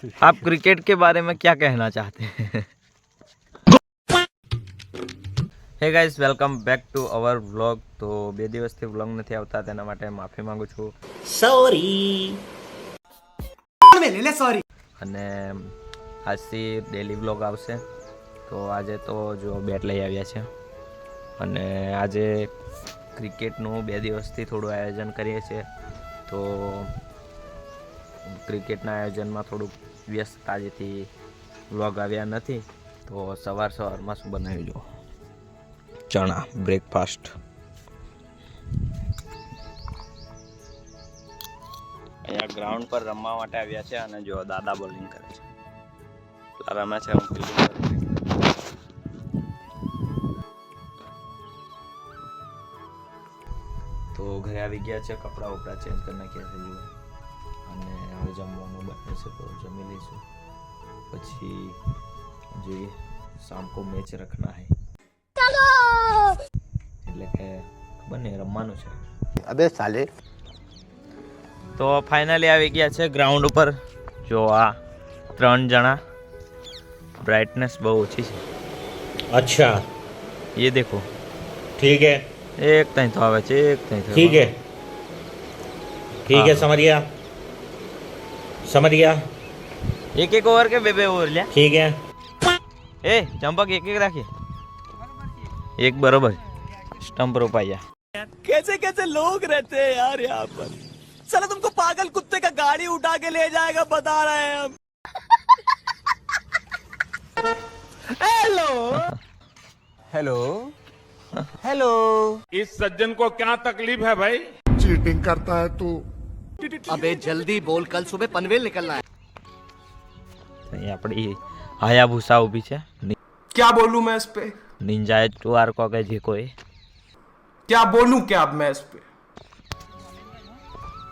आप क्रिकेट के बारे में क्या कहना चाहते हैं? હે guys, welcome back to our vlog. તો 2 દિવસથી વ્લોગ નથી આવતા, તેના માટે માફી માંગુ છું. સોરી. અને આજથી ડેલી વ્લોગ આવશે. તો આજે તો જો બેટ લઈ આવ્યા છે અને આજે ક્રિકેટનું 2 દિવસથી થોડું આયોજન કરીએ છીએ. તો ક્રિકેટના આયોજનમાં થોડુંક વ્યસ્તતા જેથી વ્લોગ આવ્યા નથી. તો સવારમાં શું બનાવ્યું જો ચણા બ્રેકફાસ્ટ. અહીંયા ગ્રાઉન્ડ પર રમવા માટે આવ્યા છે અને જો દાદા બોલિંગ કરે છે. રમે છે, હું ફિલ્ડિંગ કરું છું. તો ઘરે આવી ગયા છે, કપડાં વપડા ચેન્જ કરી નાખ્યા છે જો. અને હવે જમવાનું બને છે તો જમી લઈશું. પછી જોઈએ શામ કો મેચ રખના હૈ, એટલે કે ખબર નહીં રમવાનું છે. અબે સાલે. તો ફાઇનલી આવી ગયા છે ગ્રાઉન્ડ ઉપર. જો આ 3 જણા. ब्राइटनेस बहुत अच्छी है. अच्छा, ये देखो. ठीक है. एक तई तो आवे છે, एक तई. ठीक है, ठीक है, समझ गया, समझ गया. एक ओवर के બે ओवर લ્યા. ठीक है. ए चंपक एक રાખીએ. एक बराबर. स्टंप रोपाया. कैसे कैसे लोग रहते हैं यार यहाँ पर. साला तुमको पागल कुत्ते का गाड़ी उठा के ले जाएगा, बता रहे हैं हम. Hello hello hello. इस सज्जन को क्या तकलीफ है भाई? चीटिंग करता है तू. अबे जल्दी बोल, कल सुबह पनवेल निकलना है. અહીં આપણી હાયાબુસા ઊભી છે. क्या बोलूं मैं इस पे, નિંજા ટુઆર કો કે જે કોઈ क्या बोलूं क्या अब मैं इस पे.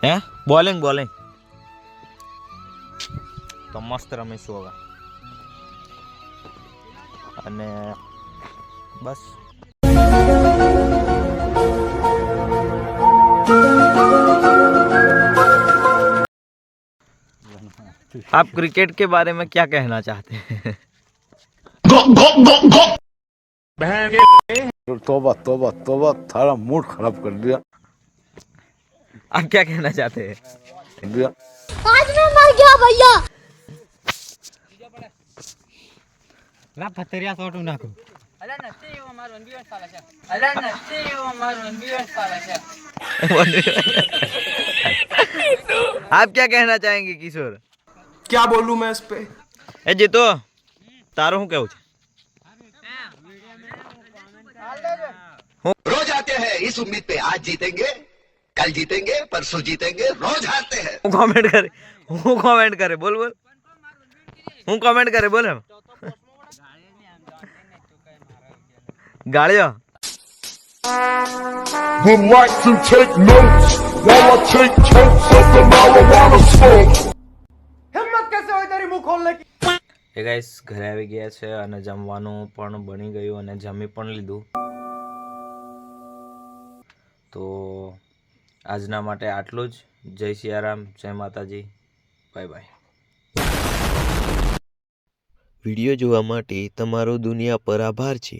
હે બોલિંગ તો મસ્ત રમીશું હવે. અને બસ आप क्रिकेट के बारे में क्या कहना चाहते हैं? तोबा तोबा तोबा, थारा मूड खराब कर दिया. आप क्या कहना चाहते हैं? आज मैं मर गया भैया. લા પતરિયા સોટું નાખો. અલા નથી એવો મારો અંબીવર સાલા છે. અલા નથી એવો મારો અંબીવર સાલા છે. आप क्या कहना चाहेंगे किशोर? क्या बोलूं मैं इस पे. ए जीतो तारो हूँ कहूँ रोज आते हैं इस उम्मीद पे, आज जीतेंगे, कल जीतेंगे, परसों जीतेंगे, रोज हारते हैं. હું કોમેન્ટ કરે બોલ હું કોમેન્ટ કરે બોલ એમ ગાળ્યો. Would like to take notes while I take totes of the marijuana smoke. हिम्मत कैसे हुई तेरी मुंह खोलने की. એ ગાઈસ ઘરે આવી ગયા છે અને જમવાનું પણ બની ગયું અને જમી પણ લીધું. તો આજના માટે આટલું જ. જય સિયારામ, જય માતાજી, બાય બાય. વિડીયો જોવા માટે તમારો દુનિયા પર આભાર છે.